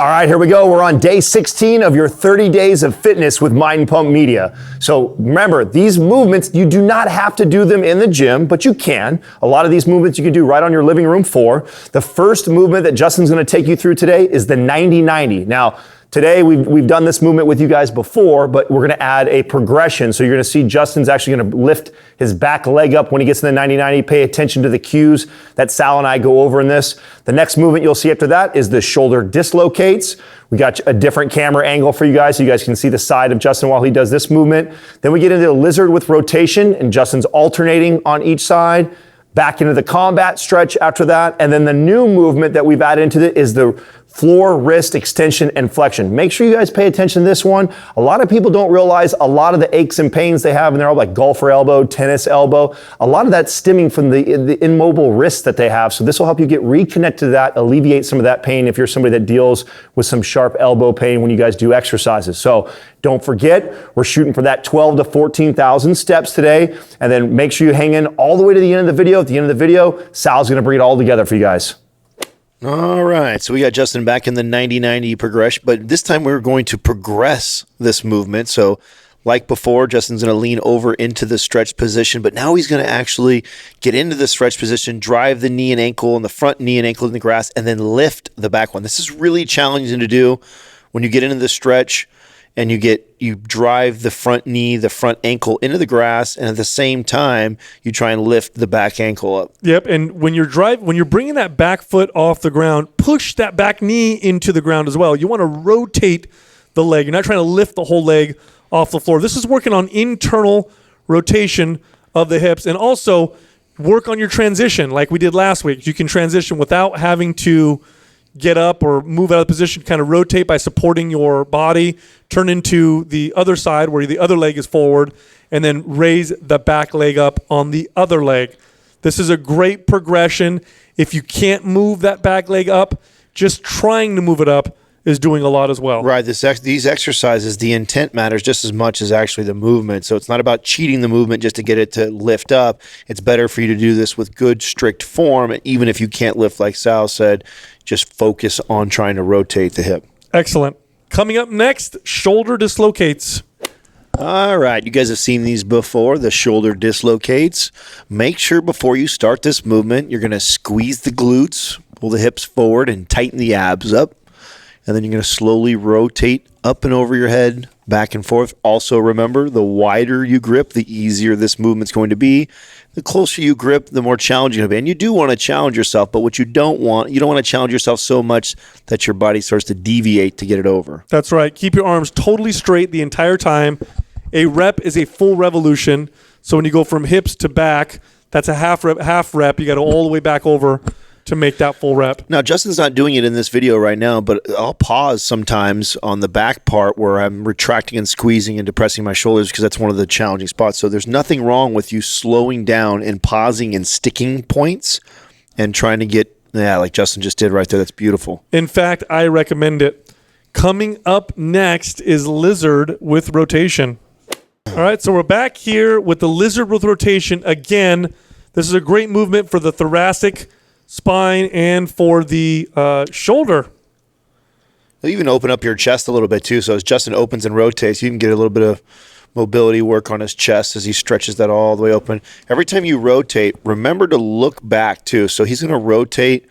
All right, here we go. We're on day 16 of your 30 days of fitness with Mind Pump Media. So remember, these movements, you do not have to do them in the gym, but you can. A lot of these movements you can do right on your living room floor. The first movement that Justin's going to take you through today is the 90-90. Now, today, we've done this movement with you guys before, but we're going to add a progression. So you're going to see Justin's actually going to lift his back leg up when he gets in the 90-90. Pay attention to the cues that Sal and I go over in this. The next movement you'll see after that is the shoulder dislocates. We got a different camera angle for you guys so you guys can see the side of Justin while he does this movement. Then we get into the lizard with rotation, and Justin's alternating on each side. Back into the combat stretch after that. And then the new movement that we've added into it is the floor, wrist, extension, and flexion. Make sure you guys pay attention to this one. A lot of people don't realize a lot of the aches and pains they have in their elbow, like golfer elbow, tennis elbow, a lot of that's stemming from the immobile wrists that they have. So this will help you get reconnected to that, alleviate some of that pain if you're somebody that deals with some sharp elbow pain when you guys do exercises. So don't forget, we're shooting for that 12 to 14,000 steps today. And then make sure you hang in all the way to the end of the video. At the end of the video, Sal's gonna bring it all together for you guys. All right, so we got Justin back in the 90-90 progression, but this time we're going to progress this movement. So like before, Justin's going to lean over into the stretch position, but now he's going to actually get into the stretch position, drive the knee and ankle and the front knee and ankle in the grass, and then lift the back one. This is really challenging to do when you get into the stretch and you drive the front knee, the front ankle into the grass, and at the same time, you try and lift the back ankle up. Yep, and when you're bringing that back foot off the ground, push that back knee into the ground as well. You want to rotate the leg. You're not trying to lift the whole leg off the floor. This is working on internal rotation of the hips, and also work on your transition like we did last week. You can transition without having to get up or move out of position, kind of rotate by supporting your body, turn into the other side where the other leg is forward, and then raise the back leg up on the other leg. This is a great progression. If you can't move that back leg up, just trying to move it up is doing a lot as well. Right. These exercises, the intent matters just as much as actually the movement. So it's not about cheating the movement just to get it to lift up. It's better for you to do this with good, strict form. Even if you can't lift, like Sal said, just focus on trying to rotate the hip. Excellent. Coming up next, shoulder dislocates. All right, you guys have seen these before, the shoulder dislocates. Make sure before you start this movement, you're going to squeeze the glutes, pull the hips forward, and tighten the abs up. And then you're going to slowly rotate up and over your head, back and forth. Also remember, the wider you grip, the easier this movement's going to be. The closer you grip, the more challenging it'll be. And you do want to challenge yourself, but what you don't want to challenge yourself so much that your body starts to deviate to get it over. That's right. Keep your arms totally straight the entire time. A rep is a full revolution. So when you go from hips to back, that's a half rep. You got to all the way back over to make that full rep. Now, Justin's not doing it in this video right now, but I'll pause sometimes on the back part where I'm retracting and squeezing and depressing my shoulders because that's one of the challenging spots. So there's nothing wrong with you slowing down and pausing and sticking points and trying to get, like Justin just did right there. That's beautiful. In fact, I recommend it. Coming up next is lizard with rotation. All right, so we're back here with the lizard with rotation. Again, this is a great movement for the thoracic spine and for the shoulder. You'll even open up your chest a little bit too. So as Justin opens and rotates, you can get a little bit of mobility work on his chest as he stretches that all the way open. Every time you rotate, remember to look back too. So he's going to rotate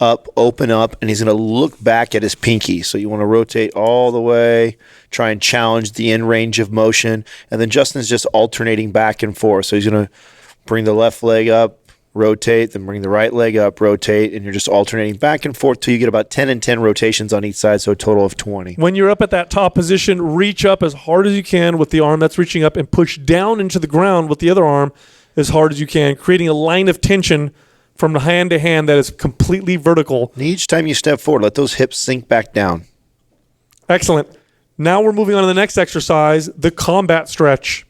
up, open up, and he's going to look back at his pinky. So you want to rotate all the way, try and challenge the end range of motion. And then Justin's just alternating back and forth. So he's going to bring the left leg up, rotate, then bring the right leg up, rotate, and you're just alternating back and forth till you get about 10 and 10 rotations on each side, so a total of 20. When you're up at that top position, reach up as hard as you can with the arm that's reaching up and push down into the ground with the other arm as hard as you can, creating a line of tension from hand to hand that is completely vertical. And each time you step forward, let those hips sink back down. Excellent. Now we're moving on to the next exercise, the combat stretch.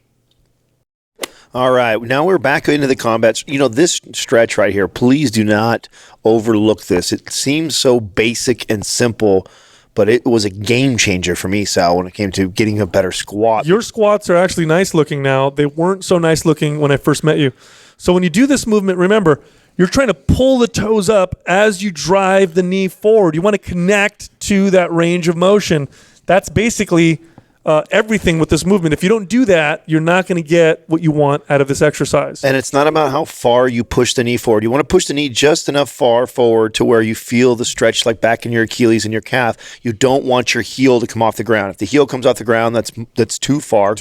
All right, now we're back into the combat. You know, this stretch right here, please do not overlook this. It seems so basic and simple, but it was a game changer for me, Sal, when it came to getting a better squat. Your squats are actually nice looking now. They weren't so nice looking when I first met you. So when you do this movement, remember, you're trying to pull the toes up as you drive the knee forward. You want to connect to that range of motion. That's basically everything with this movement. If you don't do that, you're not going to get what you want out of this exercise. And it's not about how far you push the knee forward. You want to push the knee just enough far forward to where you feel the stretch, like back in your Achilles and your calf. You don't want your heel to come off the ground. If the heel comes off the ground, that's too far.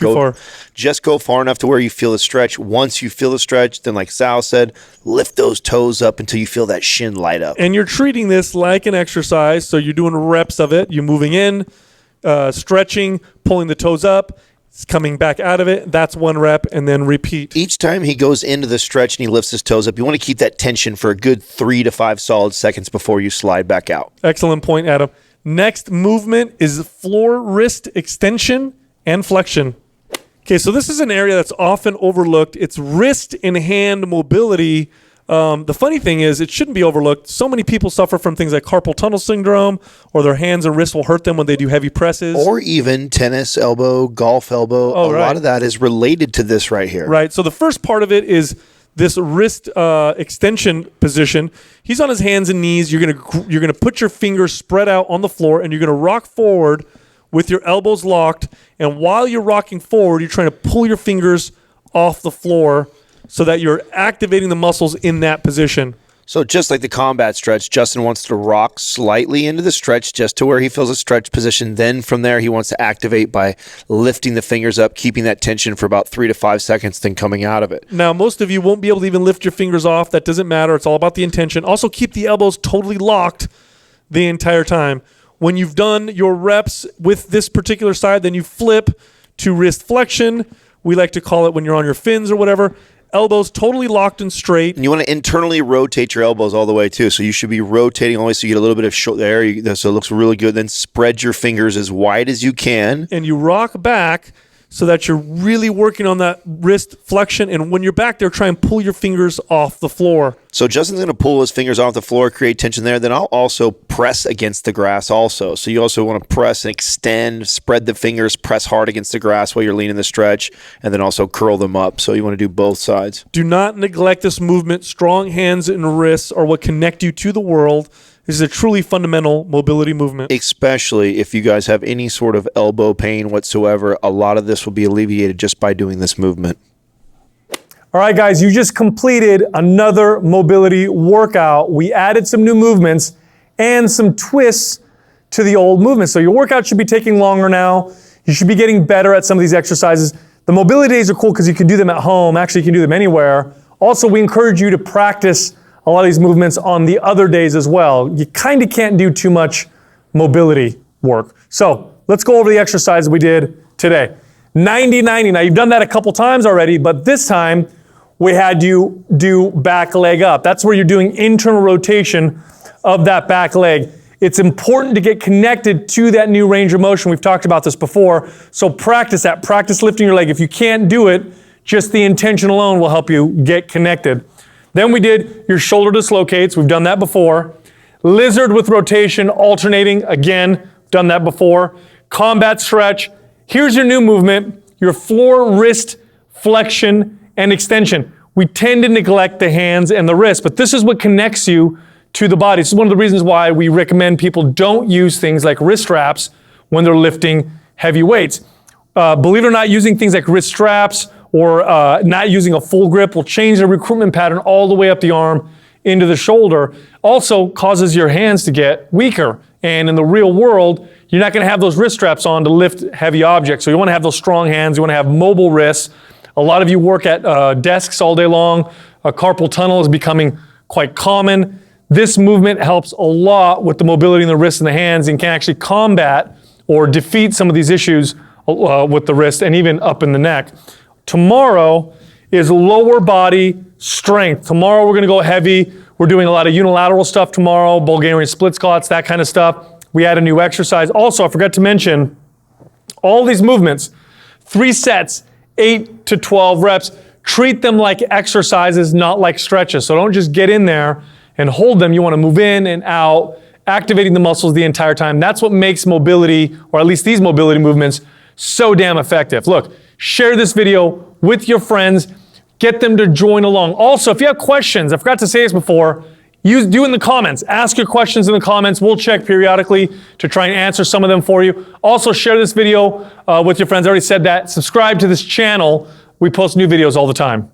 Just go far enough to where you feel the stretch. Once you feel the stretch, then like Sal said, lift those toes up until you feel that shin light up. And you're treating this like an exercise, so you're doing reps of it. You're moving in, stretching, pulling the toes up, coming back out of it. That's 1 rep, and then repeat. Each time he goes into the stretch and he lifts his toes up, you want to keep that tension for a good 3 to 5 solid seconds before you slide back out. Excellent point, Adam. Next movement is floor wrist extension and flexion. Okay, so this is an area that's often overlooked. It's wrist and hand mobility. The funny thing is, it shouldn't be overlooked. So many people suffer from things like carpal tunnel syndrome, or their hands and wrists will hurt them when they do heavy presses. Or even tennis elbow, golf elbow. A lot of that is related to this right here. Right. So the first part of it is this wrist extension position. He's on his hands and knees. You're gonna put your fingers spread out on the floor, and you're gonna rock forward with your elbows locked. And while you're rocking forward, you're trying to pull your fingers off the floor, so that you're activating the muscles in that position. So just like the combat stretch, Justin wants to rock slightly into the stretch just to where he feels a stretch position. Then from there, he wants to activate by lifting the fingers up, keeping that tension for about 3 to 5 seconds, then coming out of it. Now, most of you won't be able to even lift your fingers off. That doesn't matter. It's all about the intention. Also, keep the elbows totally locked the entire time. When you've done your reps with this particular side, then you flip to wrist flexion. We like to call it when you're on your fins or whatever. Elbows totally locked and straight. And you want to internally rotate your elbows all the way too. So you should be rotating all the way so you get a little bit of shoulder there, so it looks really good. Then spread your fingers as wide as you can. And you rock back so that you're really working on that wrist flexion. And when you're back there, try and pull your fingers off the floor. So Justin's going to pull his fingers off the floor, create tension there. Then I'll also press against the grass also. So you also want to press and extend, spread the fingers, press hard against the grass while you're leaning the stretch, and then also curl them up. So you want to do both sides. Do not neglect this movement. Strong hands and wrists are what connect you to the world. This is a truly fundamental mobility movement. Especially if you guys have any sort of elbow pain whatsoever, a lot of this will be alleviated just by doing this movement. All right, guys, you just completed another mobility workout. We added some new movements and some twists to the old movement. So your workout should be taking longer now. You should be getting better at some of these exercises. The mobility days are cool because you can do them at home. Actually, you can do them anywhere. Also, we encourage you to practice a lot of these movements on the other days as well. You kind of can't do too much mobility work. So let's go over the exercise we did today. 90-90. Now, you've done that a couple times already, but this time we had you do back leg up. That's where you're doing internal rotation of that back leg. It's important to get connected to that new range of motion. We've talked about this before. So practice that. Practice lifting your leg. If you can't do it, just the intention alone will help you get connected. Then we did your shoulder dislocates. We've done that before. Lizard with rotation, alternating. Again, done that before. Combat stretch. Here's your new movement, your floor wrist flexion and extension. We tend to neglect the hands and the wrists, but this is what connects you to the body. This is one of the reasons why we recommend people don't use things like wrist straps when they're lifting heavy weights. Believe it or not, using things like wrist straps or not using a full grip will change the recruitment pattern all the way up the arm into the shoulder. Also causes your hands to get weaker. And in the real world, you're not going to have those wrist straps on to lift heavy objects. So you want to have those strong hands. You want to have mobile wrists. A lot of you work at desks all day long. A carpal tunnel is becoming quite common. This movement helps a lot with the mobility in the wrists and the hands and can actually combat or defeat some of these issues with the wrist and even up in the neck. Tomorrow is lower body strength. Tomorrow we're going to go heavy. We're doing a lot of unilateral stuff tomorrow, Bulgarian split squats, that kind of stuff. We add a new exercise. Also, I forgot to mention, all these movements, 3 sets, 8 to 12 reps, treat them like exercises, not like stretches. So don't just get in there and hold them. You want to move in and out, activating the muscles the entire time. That's what makes mobility, or at least these mobility movements, so damn effective. Look, share this video with your friends. get them to join along. Also, if you have questions, I forgot to say this before, do in the comments. Ask your questions in the comments. We'll check periodically to try and answer some of them for you. Also, share this video with your friends. I already said that. Subscribe to this channel. We post new videos all the time.